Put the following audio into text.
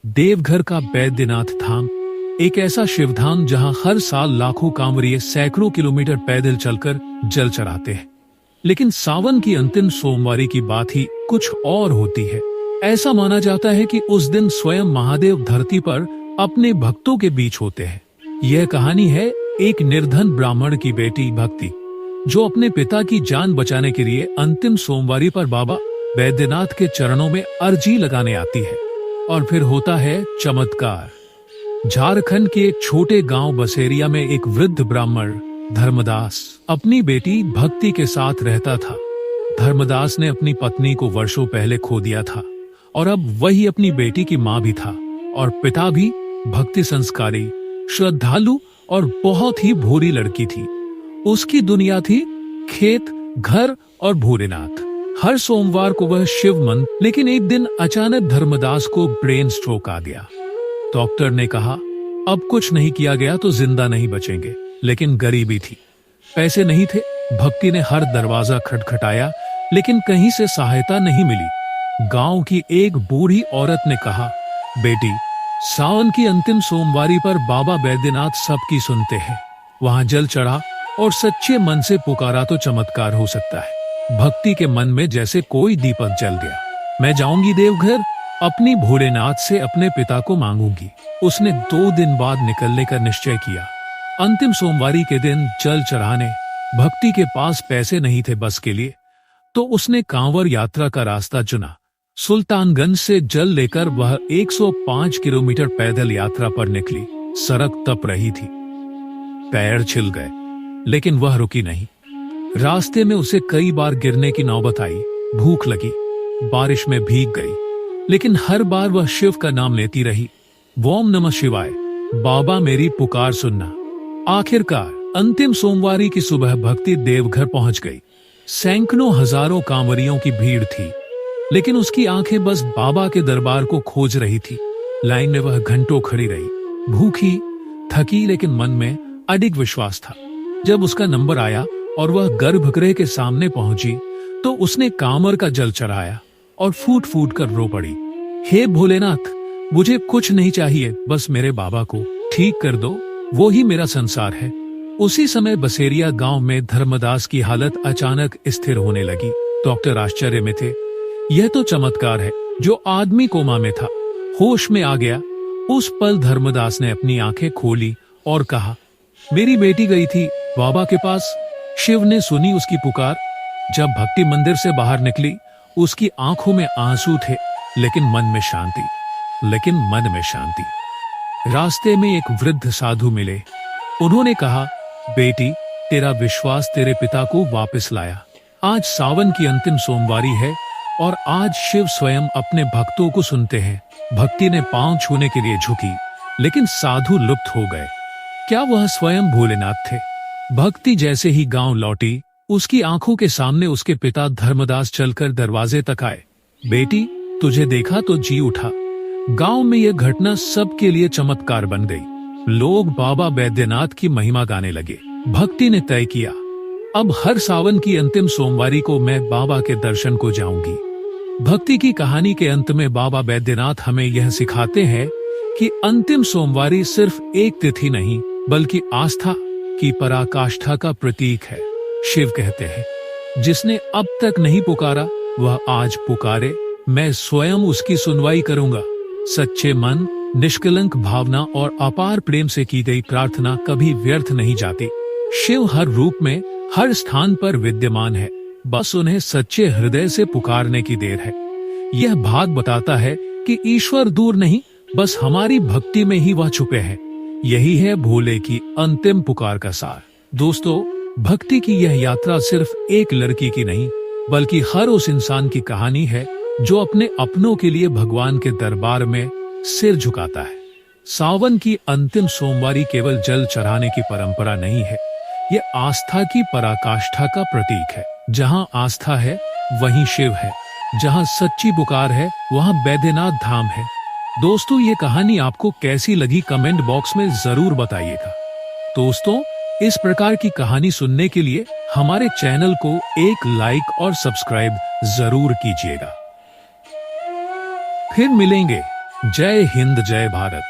देवघर का बैद्यनाथ धाम एक ऐसा शिवधाम जहां हर साल लाखों कांवरिये सैकड़ों किलोमीटर पैदल चलकर जल चढ़ाते हैं। लेकिन सावन की अंतिम सोमवारी की बात ही कुछ और होती है। ऐसा माना जाता है कि उस दिन स्वयं महादेव धरती पर अपने भक्तों के बीच होते हैं। यह कहानी है एक निर्धन ब्राह्मण की बेटी भक्ति, जो अपने पिता की जान बचाने के लिए अंतिम सोमवारी पर बाबा बैद्यनाथ के चरणों में अर्जी लगाने आती है। और फिर होता है चमत्कार। झारखंड के एक छोटे गांव बसेरिया में एक वृद्ध ब्राह्मण धर्मदास अपनी बेटी भक्ति के साथ रहता था। धर्मदास ने अपनी पत्नी को वर्षों पहले खो दिया था और अब वही अपनी बेटी की मां भी था और पिता भी भक्ति संस्कारी, श्रद्धालु और बहुत ही भोली लड़की थी। उसकी दुनिया थी खेत, घर और भोलेनाथ। हर सोमवार को वह शिव मन, लेकिन एक दिन अचानक धर्मदास को ब्रेन स्ट्रोक आ गया। डॉक्टर ने कहा अब कुछ नहीं किया गया तो जिंदा नहीं बचेंगे। लेकिन गरीबी थी, पैसे नहीं थे। भक्ति ने हर दरवाजा खटखटाया, लेकिन कहीं से सहायता नहीं मिली। गांव की एक बूढ़ी औरत ने कहा, बेटी, सावन की अंतिम सोमवारी पर बाबा बैद्यनाथ सबकी सुनते हैं। वहां जल चढ़ा और सच्चे मन से पुकारा तो चमत्कार हो सकता है। भक्ति के मन में जैसे कोई दीपक जल गया। मैं जाऊंगी देवघर, अपनी भोलेनाथ से अपने पिता को मांगूंगी। उसने 2 दिन बाद निकलने का निश्चय किया। अंतिम सोमवारी के दिन जल चढ़ाने भक्ति के पास पैसे नहीं थे बस के लिए, तो उसने कांवर यात्रा का रास्ता चुना। सुल्तानगंज से जल लेकर वह 105 किलोमीटर पैदल यात्रा पर निकली। सड़क तप रही थी, पैर छिल गए, लेकिन वह रुकी नहीं। रास्ते में उसे कई बार गिरने की नौबत आई, भूख लगी, बारिश में भीग गई, लेकिन हर बार वह शिव का नाम लेती रही। ओम नमः शिवाय, बाबा मेरी पुकार सुनना। आखिरकार अंतिम सोमवारी की सुबह भक्ति देवघर पहुंच गई। सैकड़ों हजारों कांवरियों की भीड़ थी, लेकिन उसकी आंखें बस बाबा के दरबार को खोज रही थी। लाइन में वह घंटों खड़ी रही, भूखी, थकी, लेकिन मन में अडिग विश्वास था। जब उसका नंबर आया और वह गर्भगृह के सामने पहुंची, तो उसने कांवर का जल चढ़ाया और फूट फूट कर रो पड़ी। हे भोलेनाथ, मुझे कुछ नहीं चाहिए, बस मेरे बाबा को ठीक कर दो, वो ही मेरा संसार है। उसी समय बसेरिया गांव में धर्मदास की हालत अचानक स्थिर होने लगी। डॉक्टर आश्चर्य में थे। यह तो चमत्कार है। जो आदमी कोमा में था होश में आ गया। उस पल धर्मदास ने अपनी आंखें खोली और कहा, मेरी बेटी गई थी बाबा के पास। शिव ने सुनी उसकी पुकार। जब भक्ति मंदिर से बाहर निकली, उसकी आंखों में आंसू थे, लेकिन मन में शांति। रास्ते में एक वृद्ध साधु मिले। उन्होंने कहा, बेटी, तेरा विश्वास तेरे पिता को वापस लाया। आज सावन की अंतिम सोमवारी है और आज शिव स्वयं अपने भक्तों को सुनते हैं। भक्ति ने पांव छूने के लिए झुकी, लेकिन साधु लुप्त हो गए। क्या वह स्वयं भोलेनाथ थे? भक्ति जैसे ही गांव लौटी, उसकी आंखों के सामने उसके पिता धर्मदास चलकर दरवाजे तक आए। बेटी, तुझे देखा तो जी उठा। गांव में यह घटना सबके लिए चमत्कार बन गई। लोग बाबा बैद्यनाथ की महिमा गाने लगे। भक्ति ने तय किया, अब हर सावन की अंतिम सोमवारी को मैं बाबा के दर्शन को जाऊंगी। भक्ति की कहानी के अंत में बाबा बैद्यनाथ हमें यह सिखाते हैं कि अंतिम सोमवारी सिर्फ एक तिथि नहीं, बल्कि आस्था की पराकाष्ठा का प्रतीक है। शिव कहते हैं, जिसने अब तक नहीं पुकारा वह आज पुकारे, मैं स्वयं उसकी सुनवाई करूंगा। सच्चे मन, निष्कलंक भावना और अपार प्रेम से की गई प्रार्थना कभी व्यर्थ नहीं जाती। शिव हर रूप में, हर स्थान पर विद्यमान है, बस उन्हें सच्चे हृदय से पुकारने की देर है। यह भाग बताता है कि ईश्वर दूर नहीं, बस हमारी भक्ति में ही वह छुपे हैं। यही है भोले की अंतिम पुकार का सार। दोस्तों, भक्ति की यह यात्रा सिर्फ एक लड़की की नहीं, बल्कि हर उस इंसान की कहानी है जो अपने अपनों के लिए भगवान के दरबार में सिर झुकाता है। सावन की अंतिम सोमवारी केवल जल चढ़ाने की परंपरा नहीं है, ये आस्था की पराकाष्ठा का प्रतीक है। जहाँ आस्था है वहीं शिव है, जहाँ सच्ची पुकार है वहाँ बैद्यनाथ धाम है। दोस्तों, ये कहानी आपको कैसी लगी कमेंट बॉक्स में जरूर बताइएगा। दोस्तों, इस प्रकार की कहानी सुनने के लिए हमारे चैनल को एक लाइक और सब्सक्राइब जरूर कीजिएगा। फिर मिलेंगे जय हिंद जय भारत।